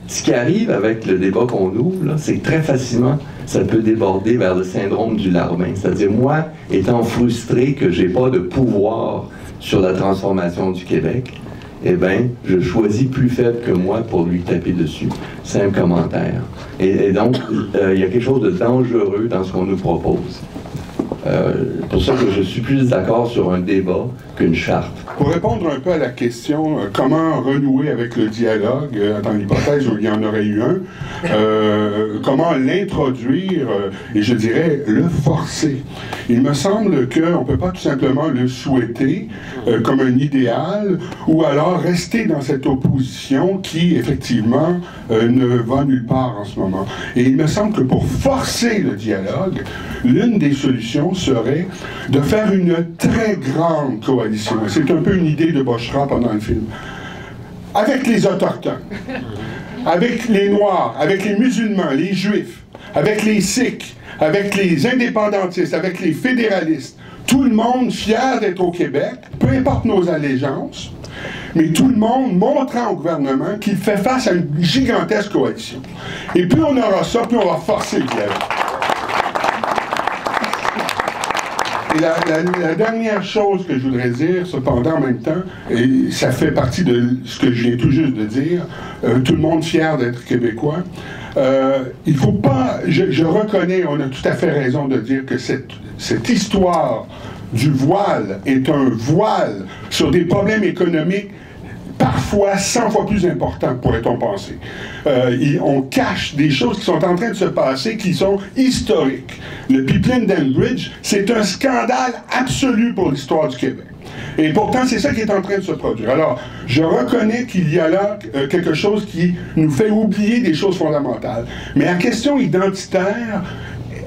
ce qui arrive avec le débat qu'on ouvre, c'est que très facilement, ça peut déborder vers le syndrome du larbin. C'est-à-dire, moi, étant frustré que j'ai pas de pouvoir sur la transformation du Québec, eh bien, je choisis plus faible que moi pour lui taper dessus. Simple commentaire. Et donc, il y a quelque chose de dangereux dans ce qu'on nous propose. Pour ça que je suis plus d'accord sur un débat qu'une charte. Pour répondre un peu à la question, comment renouer avec le dialogue, dans l'hypothèse où il y en aurait eu un, comment l'introduire, et je dirais le forcer. Il me semble qu'on ne peut pas tout simplement le souhaiter comme un idéal, ou alors rester dans cette opposition qui, effectivement, ne va nulle part en ce moment. Et il me semble que pour forcer le dialogue, l'une des solutions serait de faire une très grande coalition. C'est un peu une idée de Bochra pendant le film. Avec les Autochtones, avec les Noirs, avec les musulmans, les Juifs, avec les Sikhs, avec les indépendantistes, avec les fédéralistes, tout le monde fier d'être au Québec, peu importe nos allégeances, mais tout le monde montrant au gouvernement qu'il fait face à une gigantesque coalition. Et plus on aura ça, plus on va forcer le dialogue. Et la dernière chose que je voudrais dire, cependant, en même temps, et ça fait partie de ce que je viens tout juste de dire, tout le monde fier d'être québécois, il faut pas, je reconnais, on a tout à fait raison de dire que cette histoire du voile est un voile sur des problèmes économiques parfois 100 fois plus importants, pourrait-on penser. On cache des choses qui sont en train de se passer, qui sont historiques. Le pipeline d'Enbridge, c'est un scandale absolu pour l'histoire du Québec. Et pourtant, c'est ça qui est en train de se produire. Alors, je reconnais qu'il y a là quelque chose qui nous fait oublier des choses fondamentales. Mais la question identitaire,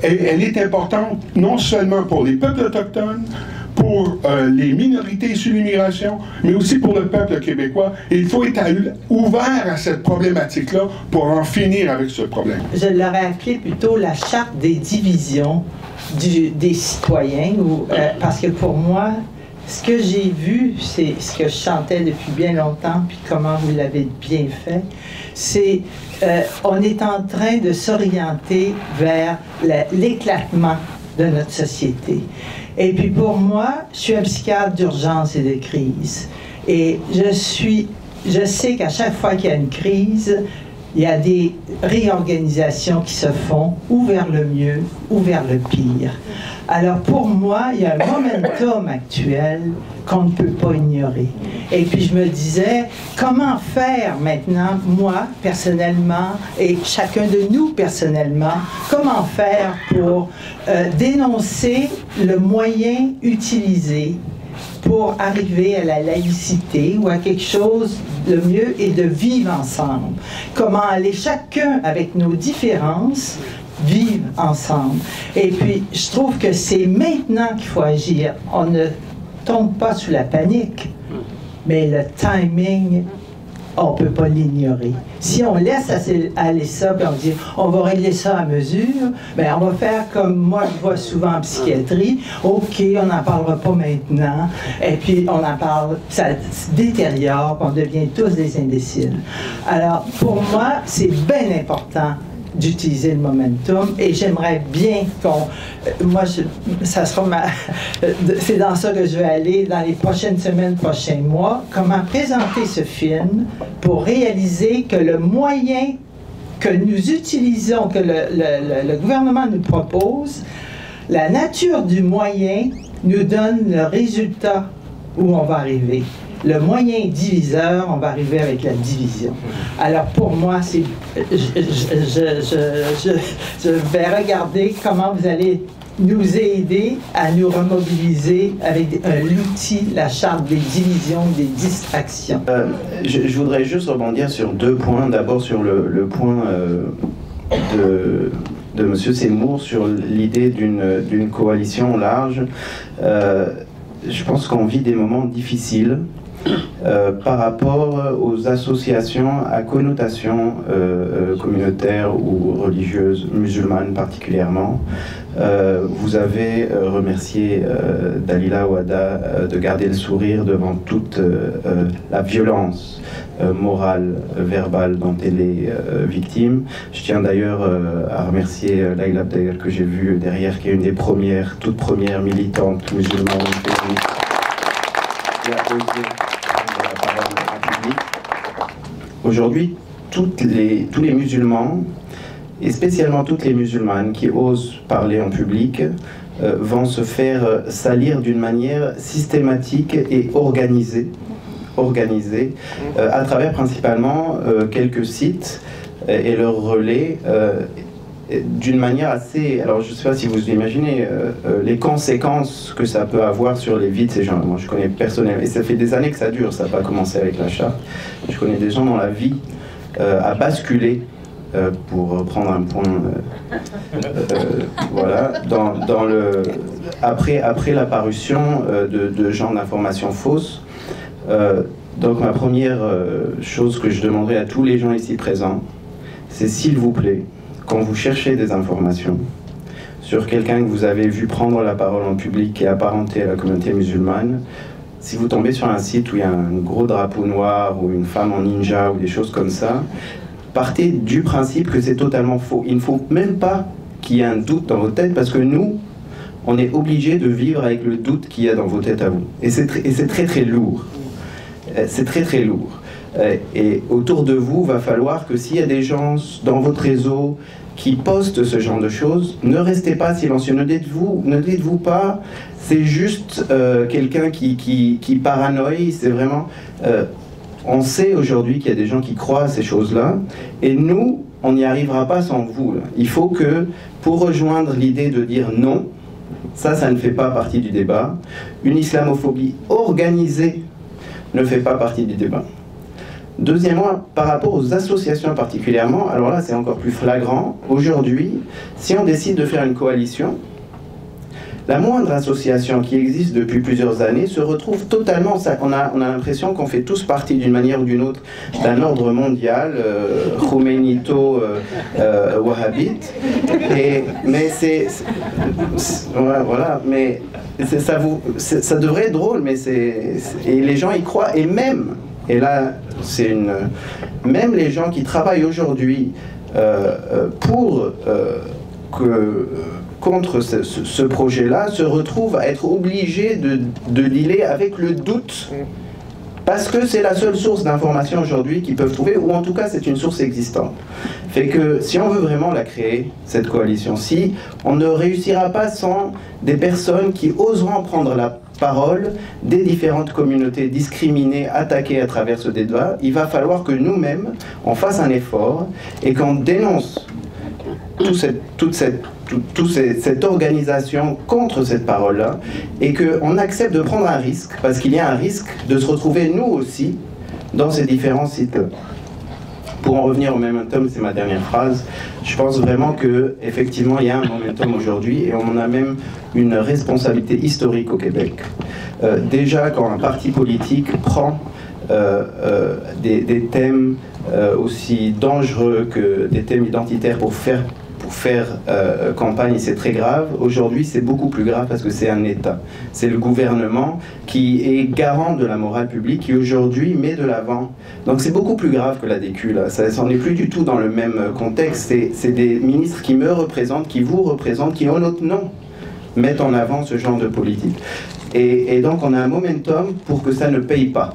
elle est importante non seulement pour les peuples autochtones, pour les minorités issues de l'immigration, mais aussi pour le peuple québécois. Et il faut être ouvert à cette problématique-là pour en finir avec ce problème. Je l'aurais appelé plutôt la charte des divisions des citoyens, parce que pour moi, ce que j'ai vu, c'est ce que je chantais depuis bien longtemps, puis comment vous l'avez bien fait, c'est on est en train de s'orienter vers l'éclatement de notre société. Et puis pour moi, je suis un psychiatre d'urgence et de crise. Et je sais qu'à chaque fois qu'il y a une crise, il y a des réorganisations qui se font, ou vers le mieux, ou vers le pire. Alors pour moi, il y a un momentum actuel qu'on ne peut pas ignorer. Et puis je me disais, comment faire maintenant, moi personnellement, et chacun de nous personnellement, comment faire pour dénoncer le moyen utilisé pour arriver à la laïcité ou à quelque chose, le mieux est de vivre ensemble. Comment aller chacun avec nos différences, vivre ensemble. Et puis, je trouve que c'est maintenant qu'il faut agir. On ne tombe pas sous la panique, mais le timing, on ne peut pas l'ignorer. Si on laisse aller ça, puis on dit, on va régler ça à mesure, bien, on va faire comme moi je vois souvent en psychiatrie, OK, on n'en parlera pas maintenant, et puis on en parle, ça se détériore, on devient tous des imbéciles. Alors, pour moi, c'est bien important d'utiliser le momentum, et j'aimerais bien qu'on... moi, ça sera c'est dans ça que je vais aller dans les prochaines semaines, prochains mois, comment présenter ce film pour réaliser que le moyen que nous utilisons, que le gouvernement nous propose, la nature du moyen nous donne le résultat où on va arriver. Le moyen diviseur, on va arriver avec la division. Alors pour moi, c'est, je vais regarder comment vous allez nous aider à nous remobiliser avec l'outil, la charte des divisions, des distractions. Je voudrais juste rebondir sur deux points. D'abord sur le point de M. Seymour sur l'idée d'une coalition large. Je pense qu'on vit des moments difficiles par rapport aux associations à connotation communautaire ou religieuse, musulmane particulièrement, Vous avez remercié Dalila Ouada de garder le sourire devant toute la violence morale, verbale dont elle est victime. Je tiens d'ailleurs à remercier Laila Abdel que j'ai vu derrière, qui est une des toutes premières militantes musulmanes féministes qui a osé prendre la parole en public. Aujourd'hui, tous les musulmans, et spécialement toutes les musulmanes qui osent parler en public, vont se faire salir d'une manière systématique et organisée à travers principalement quelques sites et leurs relais d'une manière assez... Alors je ne sais pas si vous imaginez les conséquences que ça peut avoir sur les vies de ces gens. Moi je connais personnellement, et ça fait des années que ça dure, ça n'a pas commencé avec la charte. Je connais des gens dont la vie a basculé, pour prendre un point, voilà, après l'apparition de genres d'informations fausses. Donc ma première chose que je demanderai à tous les gens ici présents, c'est s'il vous plaît, quand vous cherchez des informations sur quelqu'un que vous avez vu prendre la parole en public qui est apparenté à la communauté musulmane, si vous tombez sur un site où il y a un gros drapeau noir ou une femme en ninja ou des choses comme ça, partez du principe que c'est totalement faux. Il ne faut même pas qu'il y ait un doute dans votre tête, parce que nous, on est obligé de vivre avec le doute qu'il y a dans vos têtes à vous. Et c'est très très lourd. C'est très très lourd. Et autour de vous, va falloir que s'il y a des gens dans votre réseau qui postent ce genre de choses, ne restez pas silencieux. Ne dites-vous pas, c'est juste quelqu'un qui paranoïe. C'est vraiment... on sait aujourd'hui qu'il y a des gens qui croient à ces choses-là, et nous, on n'y arrivera pas sans vous. Là. Il faut que, pour rejoindre l'idée de dire non, ça ne fait pas partie du débat. Une islamophobie organisée ne fait pas partie du débat. Deuxièmement, par rapport aux associations particulièrement, alors là c'est encore plus flagrant. Aujourd'hui, si on décide de faire une coalition, la moindre association qui existe depuis plusieurs années se retrouve totalement... On a l'impression qu'on fait tous partie d'une manière ou d'une autre d'un ordre mondial, Khomeinito, wahhabite. Mais c'est... Voilà, mais ça devrait être drôle, mais et les gens y croient, et même... Et là, même les gens qui travaillent aujourd'hui contre ce projet-là se retrouvent à être obligés de dealer avec le doute, parce que c'est la seule source d'information aujourd'hui qu'ils peuvent trouver, ou en tout cas c'est une source existante. Fait que si on veut vraiment la créer, cette coalition-ci, on ne réussira pas sans des personnes qui oseront prendre la parole des différentes communautés discriminées, attaquées à travers ce débat. Il va falloir que nous-mêmes, on fasse un effort et qu'on dénonce toute cette organisation contre cette parole-là, et qu'on accepte de prendre un risque, parce qu'il y a un risque de se retrouver nous aussi dans ces différents sites. Pour en revenir au momentum, c'est ma dernière phrase, je pense vraiment qu'effectivement il y a un momentum aujourd'hui, et on a même une responsabilité historique au Québec. Déjà quand un parti politique prend des thèmes aussi dangereux que des thèmes identitaires pour faire campagne, et c'est très grave. Aujourd'hui, c'est beaucoup plus grave parce que c'est un État. C'est le gouvernement qui est garant de la morale publique, qui aujourd'hui met de l'avant. Donc c'est beaucoup plus grave que la DQ, là. Ça n'en est plus du tout dans le même contexte. C'est des ministres qui me représentent, qui vous représentent, qui en notre nom mettent en avant ce genre de politique. Et donc on a un momentum pour que ça ne paye pas.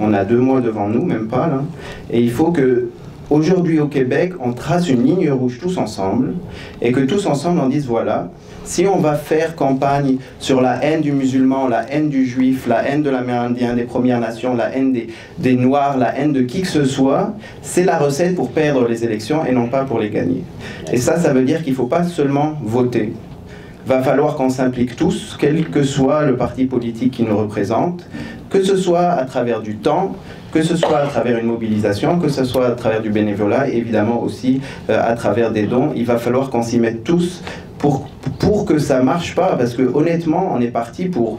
On a 2 mois devant nous, même pas, là. Et il faut que aujourd'hui au Québec, on trace une ligne rouge tous ensemble, et que tous ensemble on dise voilà, si on va faire campagne sur la haine du musulman, la haine du juif, la haine de l'Amérindien, des Premières Nations, la haine des Noirs, la haine de qui que ce soit, c'est la recette pour perdre les élections et non pas pour les gagner. Et ça veut dire qu'il ne faut pas seulement voter. Va falloir qu'on s'implique tous, quel que soit le parti politique qui nous représente, que ce soit à travers du temps, que ce soit à travers une mobilisation, que ce soit à travers du bénévolat, et évidemment aussi à travers des dons. Il va falloir qu'on s'y mette tous pour que ça marche pas, parce que honnêtement, on est parti pour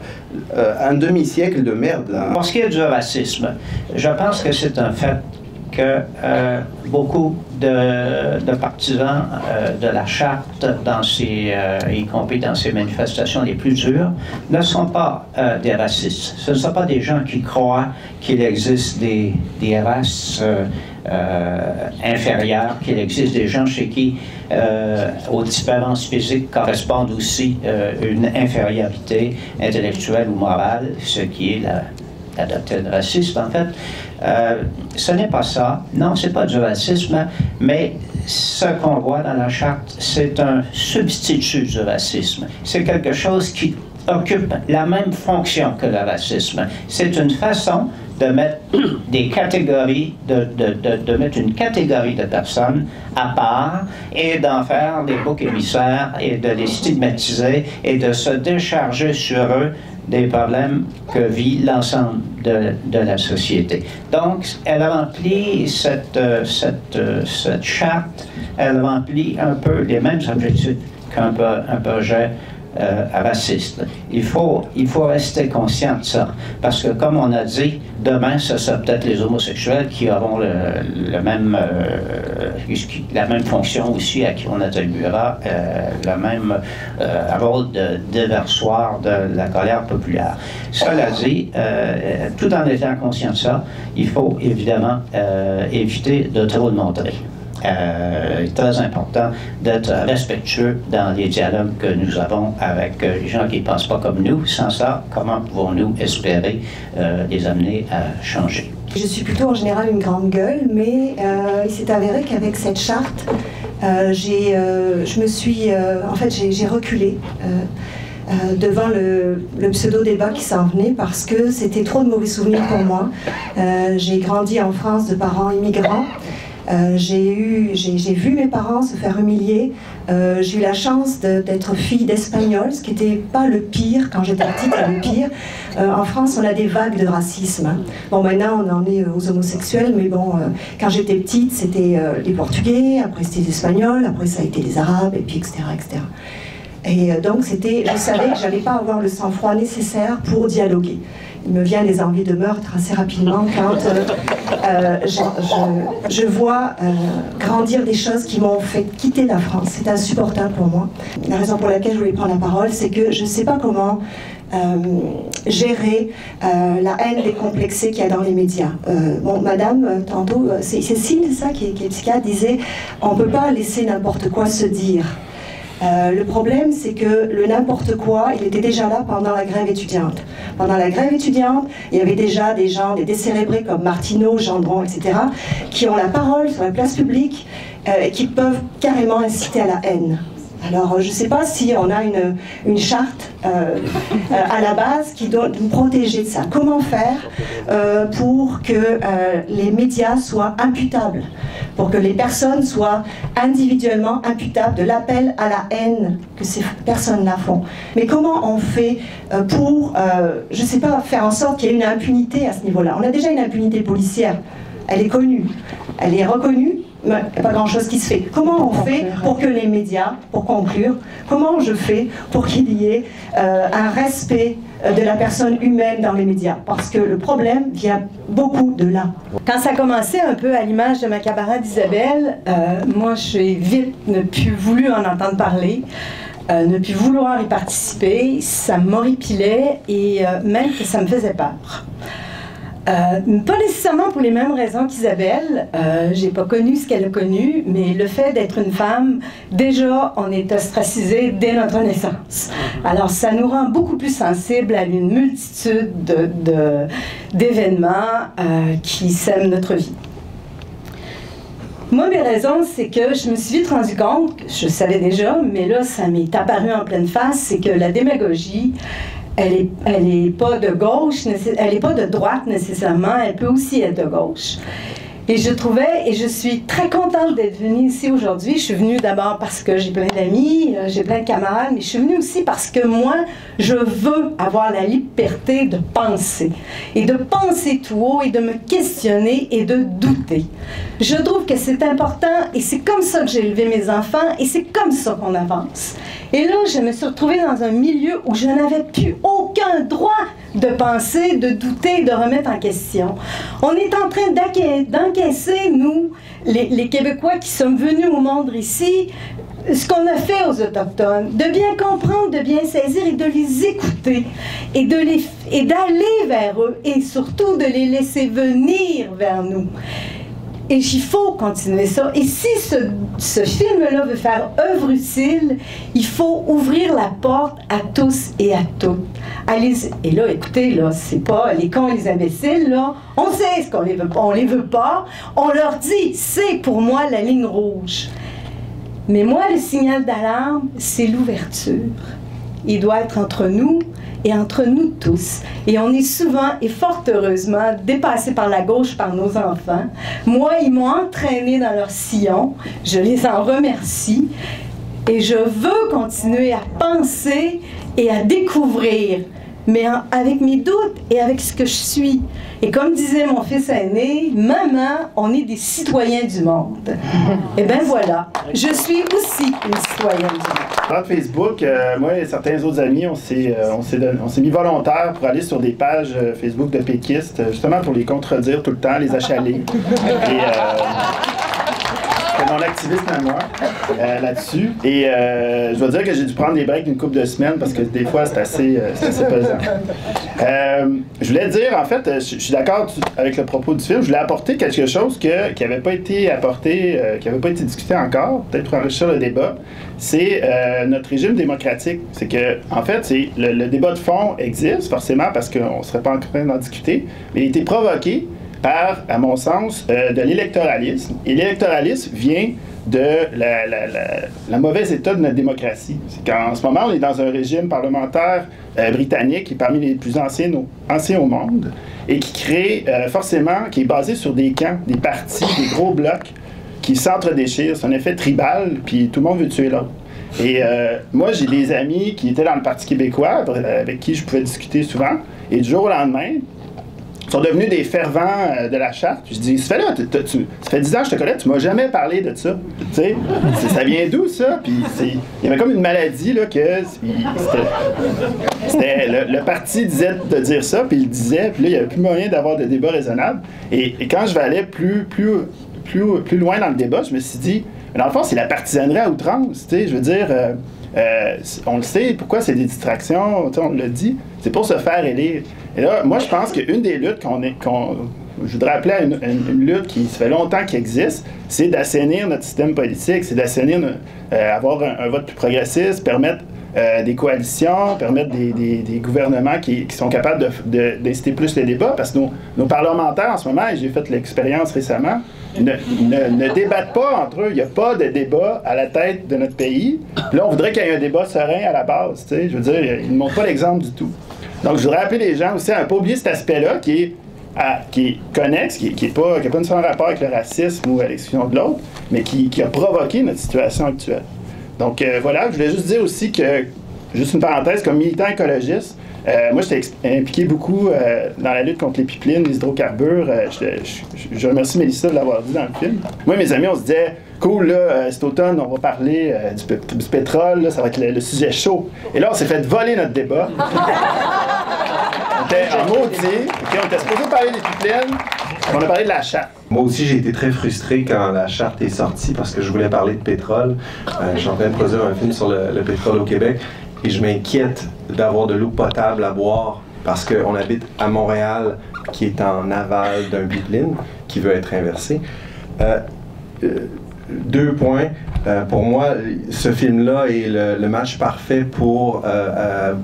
un demi-siècle de merde. Là. Pour ce qui est du racisme, je pense que c'est un fait que beaucoup de partisans de la charte, y compris dans ces manifestations les plus dures, ne sont pas des racistes. Ce ne sont pas des gens qui croient qu'il existe des races inférieures, qu'il existe des gens chez qui, aux différences physiques, correspondent aussi une infériorité intellectuelle ou morale, ce qui est la doctrine raciste, en fait. Ce n'est pas ça. Non, ce n'est pas du racisme, mais ce qu'on voit dans la charte, c'est un substitut du racisme. C'est quelque chose qui occupe la même fonction que le racisme. C'est une façon de mettre des catégories, de mettre une catégorie de personnes à part et d'en faire des boucs émissaires et de les stigmatiser et de se décharger sur eux des problèmes que vit l'ensemble de la société. Donc, elle remplit cette charte, elle remplit un peu les mêmes objectifs qu'un projet raciste. Il faut rester conscient de ça, parce que comme on a dit, demain, ce sera peut-être les homosexuels qui auront la même fonction aussi, à qui on attribuera le même rôle de déversoir de la colère populaire. Cela dit, tout en étant conscient de ça, il faut évidemment éviter de trop le montrer. Très important d'être respectueux dans les dialogues que nous avons avec les gens qui ne pensent pas comme nous. Sans ça, comment pouvons-nous espérer les amener à changer? Je suis plutôt en général une grande gueule, mais il s'est avéré qu'avec cette charte, j'ai reculé devant le pseudo-débat qui s'en venait parce que c'était trop de mauvais souvenirs pour moi. J'ai grandi en France de parents immigrants. J'ai vu mes parents se faire humilier. J'ai eu la chance d'être fille d'Espagnols, ce qui n'était pas le pire quand j'étais petite, le pire. En France, on a des vagues de racisme. Bon, maintenant, on en est aux homosexuels, mais bon, quand j'étais petite, c'était les Portugais, après c'était les Espagnols, après ça a été les Arabes, et puis etc. etc. Et donc, je savais que je n'allais pas avoir le sang-froid nécessaire pour dialoguer. Il me vient des envies de meurtre assez rapidement quand je vois grandir des choses qui m'ont fait quitter la France. C'est insupportable pour moi. La raison pour laquelle je voulais prendre la parole, c'est que je ne sais pas comment gérer la haine décomplexée qu'il y a dans les médias. Bon, madame, tantôt, c'est Cécile, ça, qui est psychiatre, disait « on ne peut pas laisser n'importe quoi se dire ». Le problème, c'est que le n'importe quoi, il était déjà là pendant la grève étudiante. Pendant la grève étudiante, il y avait déjà des gens, des décérébrés comme Martineau, Gendron, etc., qui ont la parole sur la place publique et qui peuvent carrément inciter à la haine. Alors, je ne sais pas si on a une charte à la base qui doit nous protéger de ça. Comment faire pour que les médias soient imputables, pour que les personnes soient individuellement imputables de l'appel à la haine que ces personnes-là font. Mais comment on fait pour, je ne sais pas, faire en sorte qu'il y ait une impunité à ce niveau-là? On a déjà une impunité policière, elle est connue, elle est reconnue, il n'y a pas grand-chose qui se fait. Comment on fait pour que les médias, pour conclure, comment je fais pour qu'il y ait un respect de la personne humaine dans les médias? Parce que le problème vient beaucoup de là. Quand ça a commencé un peu à l'image de ma camarade Isabelle, moi j'ai vite ne plus voulu en entendre parler, ne plus vouloir y participer, ça m'horripilait et même que ça me faisait peur. Pas nécessairement pour les mêmes raisons qu'Isabelle, j'ai pas connu ce qu'elle a connu, mais le fait d'être une femme, déjà on est ostracisé dès notre naissance. Alors ça nous rend beaucoup plus sensibles à une multitude d'événements qui sèment notre vie. Moi, mes raisons, c'est que je me suis vite rendu compte, je savais déjà, mais là ça m'est apparu en pleine face, c'est que la démagogie, elle est pas de gauche, elle n'est pas de droite nécessairement, elle peut aussi être de gauche. Et je trouvais, et je suis très contente d'être venue ici aujourd'hui. Je suis venue d'abord parce que j'ai plein d'amis, j'ai plein de camarades, mais je suis venue aussi parce que moi, je veux avoir la liberté de penser. Et de penser tout haut, et de me questionner, et de douter. Je trouve que c'est important, et c'est comme ça que j'ai élevé mes enfants, et c'est comme ça qu'on avance. Et là, je me suis retrouvée dans un milieu où je n'avais plus aucun droit de penser, de douter, de remettre en question. On est en train d'encaisser, nous, les Québécois qui sommes venus au monde ici, ce qu'on a fait aux Autochtones, de bien comprendre, de bien saisir et de les écouter et d'aller vers eux et surtout de les laisser venir vers nous. Et il faut continuer ça. Et si ce film-là veut faire œuvre utile, il faut ouvrir la porte à tous et à toutes. Allez, et là, écoutez, là, c'est pas les cons, les imbéciles, là. On sait ce qu'on les veut pas. On les veut pas. On leur dit, c'est pour moi la ligne rouge. Mais moi, le signal d'alarme, c'est l'ouverture. Il doit être entre nous et entre nous tous. Et on est souvent, et fort heureusement, dépassés par la gauche par nos enfants. Moi, ils m'ont entraîné dans leur sillon. Je les en remercie. Et je veux continuer à penser et à découvrir, mais avec mes doutes et avec ce que je suis. Et comme disait mon fils aîné, « Maman, on est des citoyens du monde. » Et bien voilà, je suis aussi une citoyenne du monde. Dans Facebook, moi et certains autres amis, on s'est mis volontaires pour aller sur des pages Facebook de péquistes, justement pour les contredire tout le temps, les achaler. Et c'est mon activisme à moi là-dessus. Et je dois dire que j'ai dû prendre des breaks d'une couple de semaines parce que des fois, c'est assez pesant. Je voulais dire, en fait, je suis d'accord avec le propos du film. Je voulais apporter quelque chose qui n'avait pas été apporté, qui n'avait pas été discuté encore, peut-être pour enrichir le débat. C'est notre régime démocratique. C'est que, en fait, le débat de fond existe, forcément, parce qu'on ne serait pas en train d'en discuter, mais il a été provoqué par, à mon sens, de l'électoralisme. Et l'électoralisme vient de la mauvaise état de notre démocratie. C'est qu'en ce moment, on est dans un régime parlementaire britannique qui est parmi les plus anciens au monde et qui crée forcément, qui est basé sur des camps, des partis, des gros blocs qui s'entre-déchirent. C'est un effet tribal, puis tout le monde veut tuer l'autre. Et moi, j'ai des amis qui étaient dans le Parti québécois, avec qui je pouvais discuter souvent, et du jour au lendemain, sont devenus des fervents de la charte. Je dis, ça fait 10 ans que je te connais, tu m'as jamais parlé de ça. Tu sais, ça vient d'où, ça? Puis il y avait comme une maladie, là, que le parti disait de dire ça, puis il le disait, puis là, il n'y avait plus moyen d'avoir de débat raisonnable. Et quand je vais aller plus loin dans le débat, je me suis dit, dans le fond, c'est la partisanerie à outrance, tu sais, je veux dire... on le sait, pourquoi c'est des distractions, on le dit, c'est pour se faire élire. Et là, moi, je pense qu'une des luttes je voudrais appeler à une lutte qui ça fait longtemps qu'il existe, c'est d'assainir notre système politique, c'est d'assainir, avoir un vote plus progressiste, permettre des coalitions, permettre des gouvernements qui sont capables d'inciter plus les débats, parce que nos parlementaires en ce moment, et j'ai fait l'expérience récemment, ne débattent pas entre eux. Il n'y a pas de débat à la tête de notre pays. Puis là, on voudrait qu'il y ait un débat serein à la base. Tu sais, je veux dire, ils ne montrent pas l'exemple du tout. Donc, je voudrais appeler les gens aussi à ne pas oublier cet aspect-là qui est connexe, qui n'a pas nécessairement rapport avec le racisme ou à l'exclusion de l'autre, mais qui a provoqué notre situation actuelle. Donc, voilà, je voulais juste dire aussi que, juste une parenthèse, comme militant écologiste, moi, j'étais impliqué beaucoup dans la lutte contre les pipelines, les hydrocarbures. Je remercie Mélissa de l'avoir dit dans le film. Moi, mes amis, on se disait, cool, là, cet automne, on va parler du pétrole, là, ça va être le sujet chaud. Et là, on s'est fait voler notre débat. On était en maudit, on était supposé parler des pipelines, on a parlé de la charte. Moi aussi, j'ai été très frustré quand la charte est sortie parce que je voulais parler de pétrole. Je suis en train de produire un film sur le pétrole au Québec. Et je m'inquiète d'avoir de l'eau potable à boire parce qu'on habite à Montréal, qui est en aval d'un pipeline qui veut être inversé. 2 points. Pour moi, ce film-là est le match parfait pour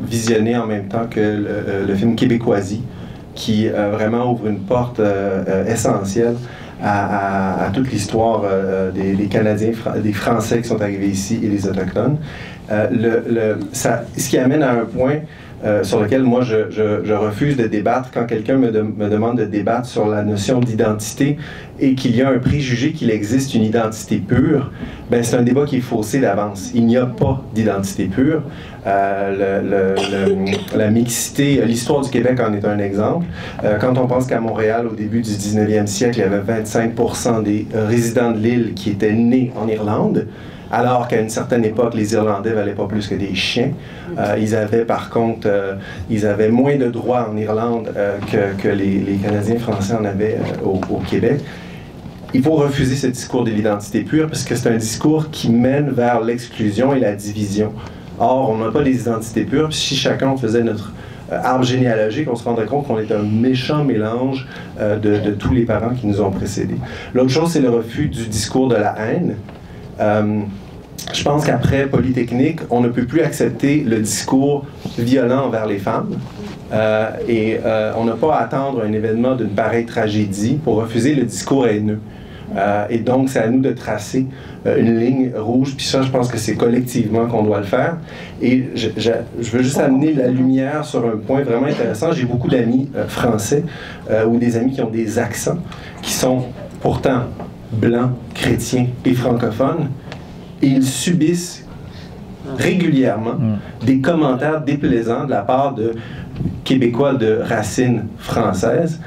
visionner en même temps que le film Québécoisie, qui vraiment ouvre une porte essentielle à toute l'histoire des Canadiens, des Français qui sont arrivés ici et les Autochtones. Ce qui amène à un point sur lequel moi je refuse de débattre quand quelqu'un me demande de débattre sur la notion d'identité et qu'il y a un préjugé qu'il existe une identité pure. Ben, c'est un débat qui est faussé d'avance. Il n'y a pas d'identité pure. La mixité, l'histoire du Québec en est un exemple. Quand on pense qu'à Montréal, au début du 19e siècle, il y avait 25% des résidents de l'île qui étaient nés en Irlande, alors qu'à une certaine époque, les Irlandais ne valaient pas plus que des chiens. Ils avaient par contre, ils avaient moins de droits en Irlande que les Canadiens français en avaient au Québec. Il faut refuser ce discours de l'identité pure parce que c'est un discours qui mène vers l'exclusion et la division. Or, on n'a pas des identités pures. Puis si chacun faisait notre arbre généalogique, on se rendrait compte qu'on est un méchant mélange de tous les parents qui nous ont précédés. L'autre chose, c'est le refus du discours de la haine. Je pense qu'après Polytechnique, on ne peut plus accepter le discours violent envers les femmes. On n'a pas à attendre un événement d'une pareille tragédie pour refuser le discours haineux. Et donc, c'est à nous de tracer une ligne rouge, puis ça, je pense que c'est collectivement qu'on doit le faire. Et je veux juste amener la lumière sur un point vraiment intéressant. J'ai beaucoup d'amis français ou des amis qui ont des accents, qui sont pourtant blancs, chrétiens et francophones, et ils subissent régulièrement des commentaires déplaisants de la part de Québécois de racines françaises.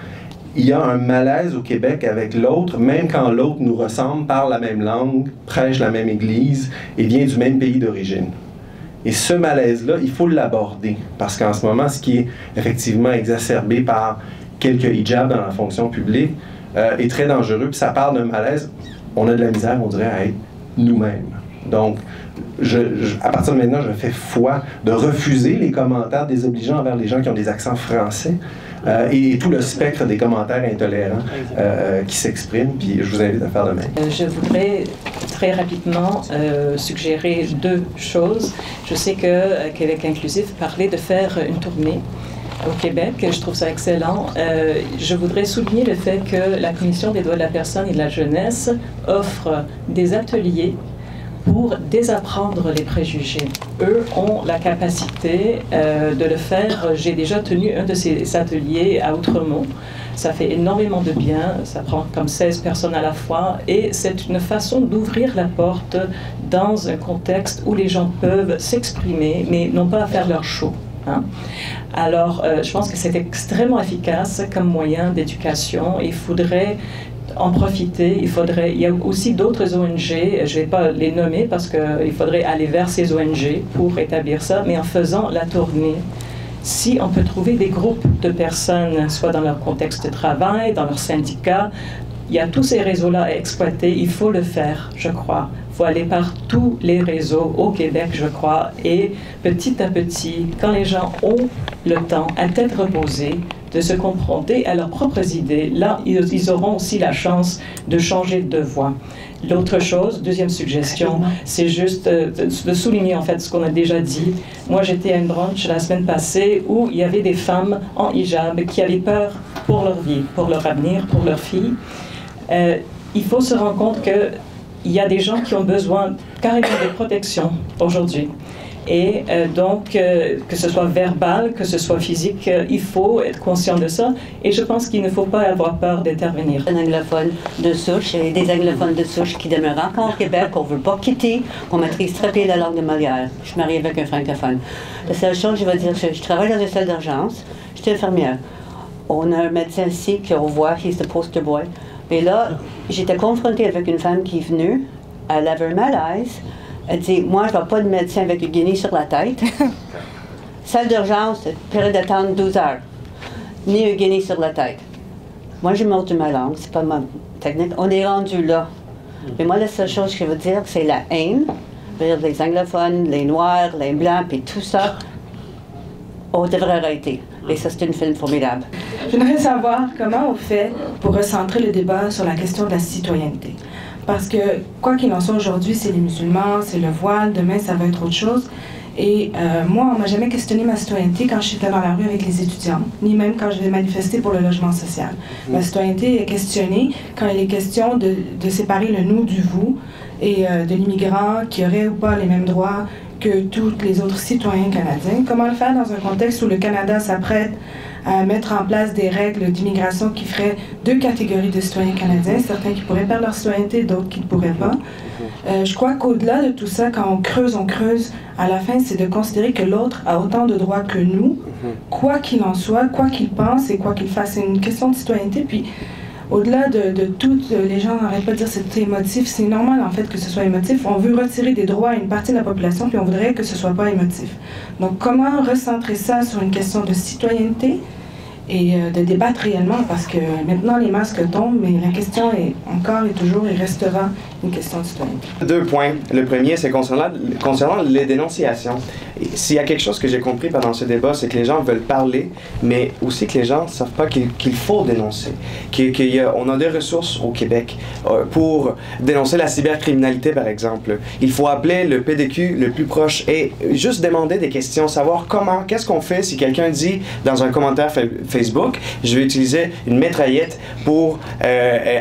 Il y a un malaise au Québec avec l'autre, même quand l'autre nous ressemble, parle la même langue, prêche la même église et vient du même pays d'origine. Et ce malaise-là, il faut l'aborder, parce qu'en ce moment, ce qui est effectivement exacerbé par quelques hijabs dans la fonction publique est très dangereux, puis ça parle d'un malaise, on a de la misère, on dirait, à être nous-mêmes. Donc, à partir de maintenant, je fais foi de refuser les commentaires désobligeants envers les gens qui ont des accents français et tout le spectre des commentaires intolérants qui s'expriment, puis je vous invite à faire de même. Je voudrais très rapidement suggérer deux choses. Je sais que Québec Inclusif parlait de faire une tournée au Québec. Je trouve ça excellent. Je voudrais souligner le fait que la Commission des droits de la personne et de la jeunesse offre des ateliers pour désapprendre les préjugés. Eux ont la capacité de le faire. J'ai déjà tenu un de ces ateliers à Outremont. Ça fait énormément de bien, ça prend comme 16 personnes à la fois, et c'est une façon d'ouvrir la porte dans un contexte où les gens peuvent s'exprimer, mais n'ont pas à faire leur show. Hein? Alors, je pense que c'est extrêmement efficace comme moyen d'éducation. Il faudrait en profiter. Il y a aussi d'autres ONG, je ne vais pas les nommer parce qu'il faudrait aller vers ces ONG pour établir ça, mais en faisant la tournée, si on peut trouver des groupes de personnes, soit dans leur contexte de travail, dans leur syndicat, il y a tous ces réseaux-là à exploiter, il faut le faire, je crois. Il faut aller par tous les réseaux au Québec, je crois, et petit à petit, quand les gens ont le temps, à tête reposée, de se confronter à leurs propres idées, là, ils auront aussi la chance de changer de voie. L'autre chose, deuxième suggestion, c'est juste de souligner en fait ce qu'on a déjà dit. Moi, j'étais à une brunch la semaine passée où il y avait des femmes en hijab qui avaient peur pour leur vie, pour leur avenir, pour leurs filles. Il faut se rendre compte qu'il y a des gens qui ont besoin carrément de protection aujourd'hui. Et donc, que ce soit verbal, que ce soit physique, il faut être conscient de ça. Et je pense qu'il ne faut pas avoir peur d'intervenir. Un anglophone de souche et des anglophones de souche qui demeurent encore au Québec, qu'on ne veut pas quitter, qu'on maîtrise très bien la langue de Molière. Je suis mariée avec un francophone. La seule chose, je vais dire, je travaille dans une salle d'urgence, je suis infirmière. On a un médecin ici qu'on voit, he's the poster boy. Mais là, j'étais confrontée avec une femme qui est venue, elle avait un malaise. Elle dit, moi, je ne vois pas de médecin avec une guinée sur la tête. Salle d'urgence, période d'attente 12 heures. Ni une guinée sur la tête. Moi, je monte ma langue, c'est pas ma technique. On est rendu là. Mais moi, la seule chose que je veux dire, c'est la haine. Les anglophones, les noirs, les blancs, puis tout ça, on devrait arrêter. Et ça, c'est une film formidable. J'aimerais savoir comment on fait pour recentrer le débat sur la question de la citoyenneté. Parce que, quoi qu'il en soit aujourd'hui, c'est les musulmans, c'est le voile, demain ça va être autre chose. Et moi, on ne m'a jamais questionné ma citoyenneté quand j'étais dans la rue avec les étudiants, ni même quand je vais manifester pour le logement social. Ma citoyenneté est questionnée quand il est question de séparer le nous du vous et de l'immigrant qui aurait ou pas les mêmes droits que tous les autres citoyens canadiens. Comment le faire dans un contexte où le Canada s'apprête à mettre en place des règles d'immigration qui feraient deux catégories de citoyens canadiens, certains qui pourraient perdre leur citoyenneté, d'autres qui ne pourraient pas. Je crois qu'au-delà de tout ça, quand on creuse, à la fin, c'est de considérer que l'autre a autant de droits que nous, quoi qu'il en soit, quoi qu'il pense et quoi qu'il fasse. C'est une question de citoyenneté, puis au-delà de tout, les gens n'arrêtent pas de dire c'est émotif, c'est normal en fait que ce soit émotif. On veut retirer des droits à une partie de la population, puis on voudrait que ce soit pas émotif. Donc comment recentrer ça sur une question de citoyenneté et de débattre réellement, parce que maintenant les masques tombent, mais la question est encore et toujours et restera une question de citoyenneté. 2 points. Le premier, c'est concernant les dénonciations. S'il y a quelque chose que j'ai compris pendant ce débat, c'est que les gens veulent parler, mais aussi que les gens ne savent pas qu'il faut dénoncer. On a des ressources au Québec pour dénoncer la cybercriminalité, par exemple. Il faut appeler le PDQ le plus proche et juste demander des questions, savoir qu'est-ce qu'on fait si quelqu'un dit dans un commentaire Facebook, je vais utiliser une mitraillette pour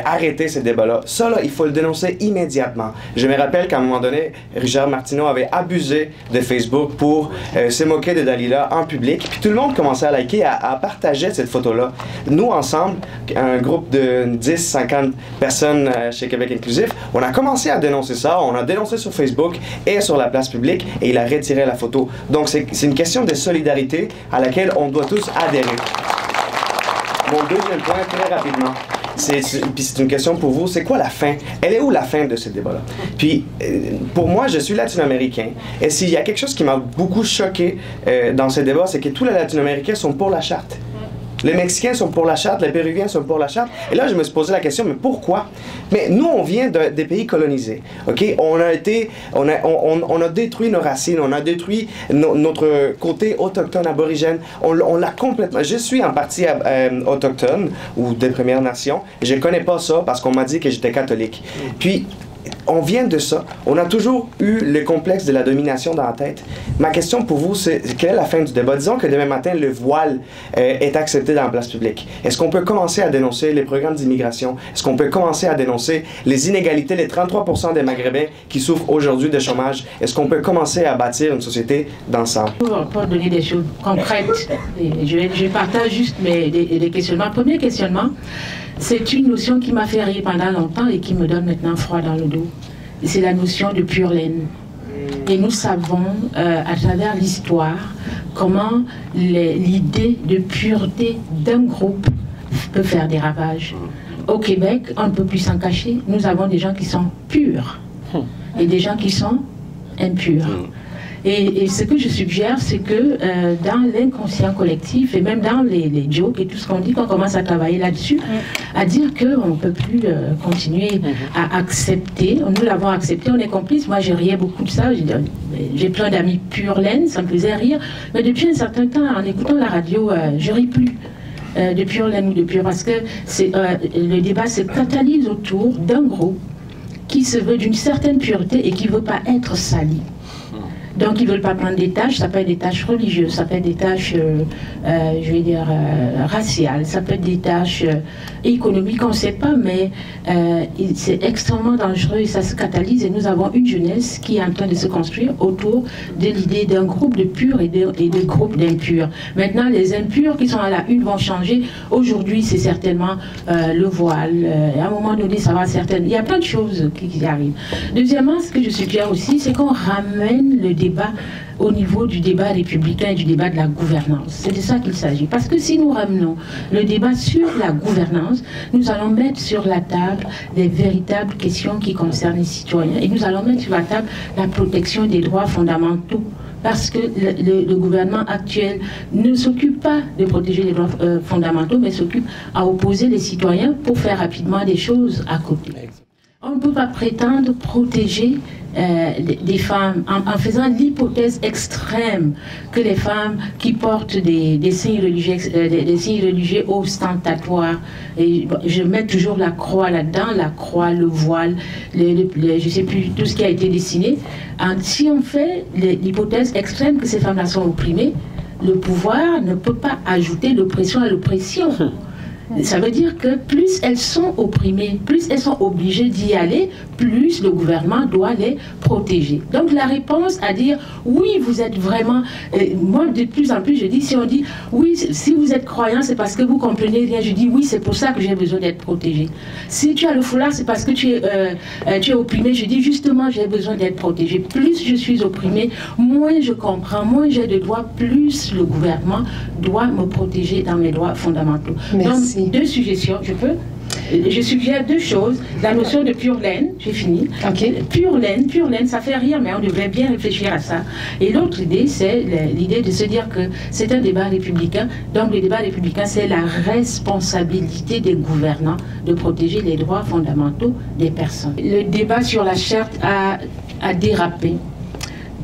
arrêter ce débat-là. Ça, là, il faut le dénoncer immédiatement. Je me rappelle qu'à un moment donné, Richard Martineau avait abusé de Facebook pour se moquer de Dalila en public, puis tout le monde commençait à liker, à partager cette photo-là. Nous, ensemble, un groupe de 10-50 personnes chez Québec Inclusif, on a commencé à dénoncer ça, on a dénoncé sur Facebook et sur la place publique, et il a retiré la photo. Donc, c'est une question de solidarité à laquelle on doit tous adhérer. Mon deuxième point, très rapidement, puis c'est une question pour vous, c'est quoi la fin? Elle est où la fin de ce débat-là? Puis, pour moi, je suis latino-américain, et s'il y a quelque chose qui m'a beaucoup choqué dans ce débat, c'est que tous les latino-américains sont pour la charte. Les Mexicains sont pour la charte, les Péruviens sont pour la charte. Et là, je me suis posé la question, mais pourquoi? Mais nous, on vient des pays colonisés, OK? On a détruit nos racines, on a détruit notre côté autochtone, aborigène. On l'a complètement... Je suis en partie autochtone ou des Premières Nations. Je connais pas ça parce qu'on m'a dit que j'étais catholique. Puis, on vient de ça. On a toujours eu le complexe de la domination dans la tête. Ma question pour vous, c'est quelle est la fin du débat? Disons que demain matin, le voile est accepté dans la place publique. Est-ce qu'on peut commencer à dénoncer les programmes d'immigration? Est-ce qu'on peut commencer à dénoncer les inégalités, les 33% des Maghrébins qui souffrent aujourd'hui de chômage? Est-ce qu'on peut commencer à bâtir une société d'ensemble? Pour donner des choses concrètes, je partage juste des questionnements. Premier questionnement, c'est une notion qui m'a fait rire pendant longtemps et qui me donne maintenant froid dans le dos. C'est la notion de pure laine. Et nous savons, à travers l'histoire, comment l'idée de pureté d'un groupe peut faire des ravages. Au Québec, on ne peut plus s'en cacher. Nous avons des gens qui sont purs et des gens qui sont impurs. Et ce que je suggère, c'est que dans l'inconscient collectif, et même dans les jokes et tout ce qu'on dit, qu'on commence à travailler là-dessus, à dire qu'on ne peut plus continuer à accepter. Nous l'avons accepté, on est complices. Moi, je riais beaucoup de ça. J'ai plein d'amis pure laine, ça me faisait rire. Mais depuis un certain temps, en écoutant la radio, je ris plus de pure laine ou de pure, parce que le débat se catalyse autour d'un groupe qui se veut d'une certaine pureté et qui ne veut pas être sali. Donc, ils ne veulent pas prendre des tâches, ça peut être des tâches religieuses, ça peut être des tâches, je vais dire, raciales, ça peut être des tâches économiques, on ne sait pas, mais c'est extrêmement dangereux et ça se catalyse. Et nous avons une jeunesse qui est en train de se construire autour de l'idée d'un groupe de purs et de groupes d'impurs. Maintenant, les impurs qui sont à la une vont changer. Aujourd'hui, c'est certainement le voile. À un moment donné, ça va certainement... Il y a plein de choses qui arrivent. Deuxièmement, ce que je suggère aussi, c'est qu'on ramène le débat au niveau du débat républicain et du débat de la gouvernance. C'est de ça qu'il s'agit. Parce que si nous ramenons le débat sur la gouvernance, nous allons mettre sur la table des véritables questions qui concernent les citoyens. Et nous allons mettre sur la table la protection des droits fondamentaux. Parce que le gouvernement actuel ne s'occupe pas de protéger les droits fondamentaux, mais s'occupe à opposer les citoyens pour faire rapidement des choses à côté. On ne peut pas prétendre protéger des femmes en faisant l'hypothèse extrême que les femmes qui portent des signes religieux ostentatoires, et je mets toujours la croix là-dedans, la croix, le voile, je ne sais plus, tout ce qui a été dessiné. Si on fait l'hypothèse extrême que ces femmes-là sont opprimées, le pouvoir ne peut pas ajouter l'oppression à l'oppression. Ça veut dire que plus elles sont opprimées, plus elles sont obligées d'y aller, plus le gouvernement doit les protéger. Donc la réponse à dire oui, vous êtes vraiment... moi, de plus en plus, je dis, si on dit oui, si vous êtes croyant, c'est parce que vous comprenez rien. Je dis oui, c'est pour ça que j'ai besoin d'être protégé. Si tu as le foulard, c'est parce que tu es opprimé. Je dis justement, j'ai besoin d'être protégé. Plus je suis opprimé, moins je comprends, moins j'ai de droits, plus le gouvernement doit me protéger dans mes droits fondamentaux. Merci. Donc, deux suggestions, je peux. Je suggère deux choses. La notion de pure laine, j'ai fini. Pure laine, ça fait rire, mais on devrait bien réfléchir à ça. Et l'autre idée, c'est l'idée de se dire que c'est un débat républicain. Donc le débat républicain, c'est la responsabilité des gouvernants de protéger les droits fondamentaux des personnes. Le débat sur la charte a dérapé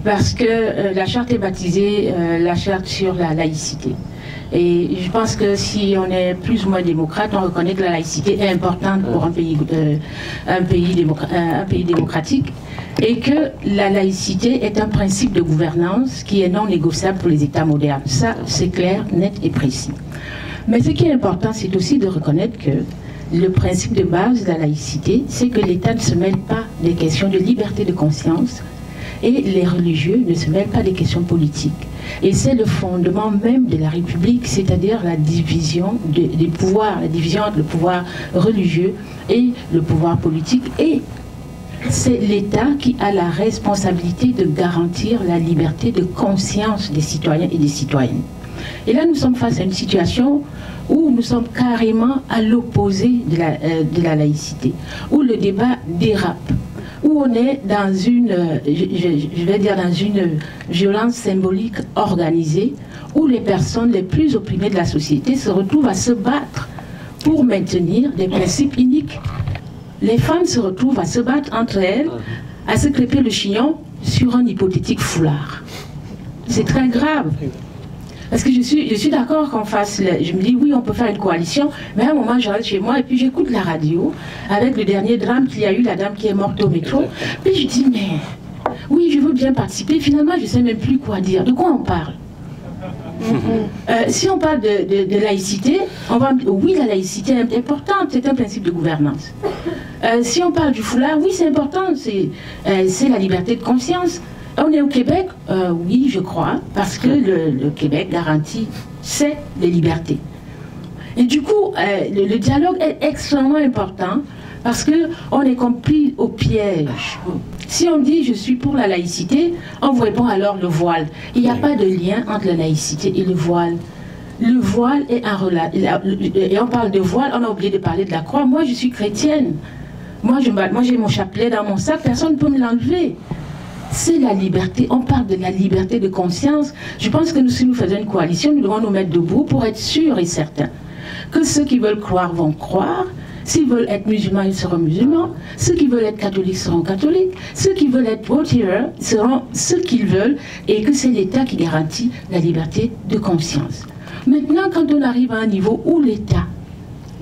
parce que la charte est baptisée la charte sur la laïcité. Et je pense que si on est plus ou moins démocrate, on reconnaît que la laïcité est importante pour un pays démocratique et que la laïcité est un principe de gouvernance qui est non négociable pour les États modernes. Ça, c'est clair, net et précis. Mais ce qui est important, c'est aussi de reconnaître que le principe de base de la laïcité, c'est que l'État ne se mêle pas des questions de liberté de conscience et les religieux ne se mêlent pas des questions politiques. Et c'est le fondement même de la République, c'est-à-dire la division des pouvoirs, la division entre le pouvoir religieux et le pouvoir politique. Et c'est l'État qui a la responsabilité de garantir la liberté de conscience des citoyens et des citoyennes. Et là, nous sommes face à une situation où nous sommes carrément à l'opposé de la laïcité, où le débat dérape, où on est dans une, je vais dire dans une violence symbolique organisée, où les personnes les plus opprimées de la société se retrouvent à se battre pour maintenir des principes iniques. Les femmes se retrouvent à se battre entre elles, à se crêper le chignon sur un hypothétique foulard. C'est très grave. Parce que je suis d'accord qu'on fasse, je me dis oui, on peut faire une coalition, mais à un moment je reste chez moi et puis j'écoute la radio avec le dernier drame qu'il y a eu, la dame qui est morte au métro, puis je dis mais oui, je veux bien participer, finalement je ne sais même plus quoi dire, de quoi on parle. Si on parle de laïcité, on va dire oui, la laïcité est importante, c'est un principe de gouvernance. Si on parle du foulard, oui, c'est important, c'est la liberté de conscience. On est au Québec, oui, je crois, parce que le Québec garantit, c'est les libertés. Et du coup, le dialogue est extrêmement important parce qu'on est compris au piège. Si on dit je suis pour la laïcité, on vous répond alors le voile. Il n'y a pas de lien entre la laïcité et le voile. Le voile est un relais. Et on parle de voile, on a oublié de parler de la croix. Moi, je suis chrétienne. Moi, j'ai mon chapelet dans mon sac, personne ne peut me l'enlever. C'est la liberté, on parle de la liberté de conscience. Je pense que si nous faisons une coalition, nous devons nous mettre debout pour être sûrs et certains que ceux qui veulent croire vont croire, s'ils veulent être musulmans, ils seront musulmans, ceux qui veulent être catholiques seront catholiques, ceux qui veulent être whatever seront ce qu'ils veulent, et que c'est l'État qui garantit la liberté de conscience. Maintenant, quand on arrive à un niveau où l'État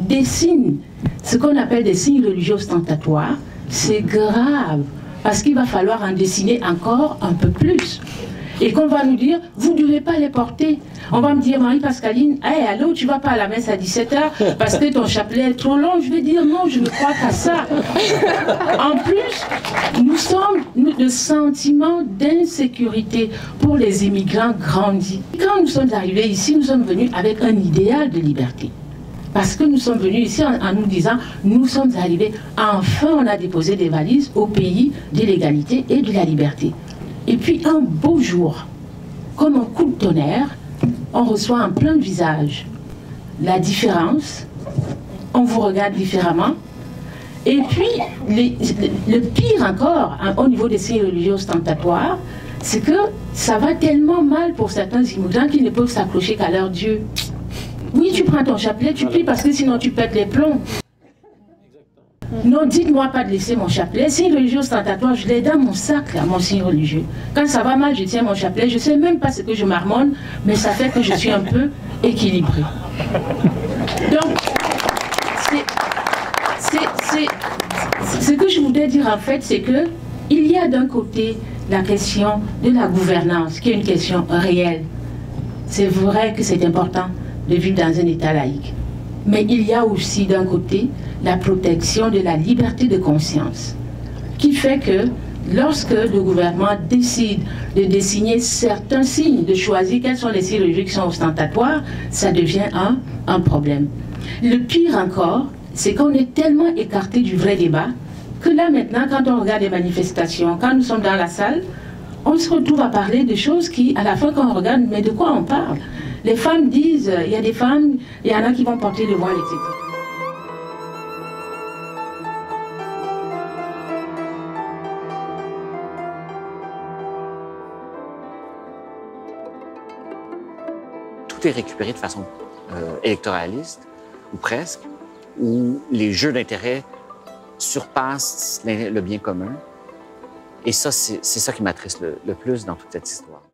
dessine ce qu'on appelle des signes religieux ostentatoires, c'est grave. Parce qu'il va falloir en dessiner encore un peu plus. Et qu'on va nous dire, vous ne devez pas les porter. On va me dire, Marie-Pascaline, hey, allô, tu ne vas pas à la messe à 17h parce que ton chapelet est trop long. Je vais dire, non, je ne crois qu'à ça. En plus, le sentiment d'insécurité pour les immigrants grandit. Quand nous sommes arrivés ici, nous sommes venus avec un idéal de liberté. Parce que nous sommes venus ici en nous disant, nous sommes arrivés, enfin on a déposé des valises au pays de l'égalité et de la liberté. Et puis un beau jour, comme un coup de tonnerre, on reçoit en plein visage la différence, on vous regarde différemment, et puis le pire encore, au niveau des signes religieux ostentatoires, c'est que ça va tellement mal pour certains immigrants qu'ils ne peuvent s'accrocher qu'à leur Dieu. Oui, tu prends ton chapelet, tu plies parce que sinon tu pètes les plombs. Non, dites-moi pas de laisser mon chapelet. Signe religieux ostentatoire, je l'ai dans mon sac, là, mon signe religieux. Quand ça va mal, je tiens mon chapelet. Je ne sais même pas ce que je marmonne, mais ça fait que je suis un peu équilibrée. Donc, ce que je voudrais dire en fait, c'est que il y a d'un côté la question de la gouvernance, qui est une question réelle. C'est vrai que c'est important de vivre dans un État laïque. Mais il y a aussi d'un côté la protection de la liberté de conscience, qui fait que lorsque le gouvernement décide de désigner certains signes, de choisir quels sont les signes religieux qui sont ostentatoires, ça devient un problème. Le pire encore, c'est qu'on est tellement écarté du vrai débat que là maintenant, quand on regarde les manifestations, quand nous sommes dans la salle, on se retrouve à parler de choses qui, à la fin, quand on regarde, mais de quoi on parle? Les femmes disent, il y a des femmes, il y en a qui vont porter le voile, etc. tout est récupéré de façon électoraliste, ou presque, où les jeux d'intérêt surpassent le bien commun. Et ça, c'est ça qui m'attriste le plus dans toute cette histoire.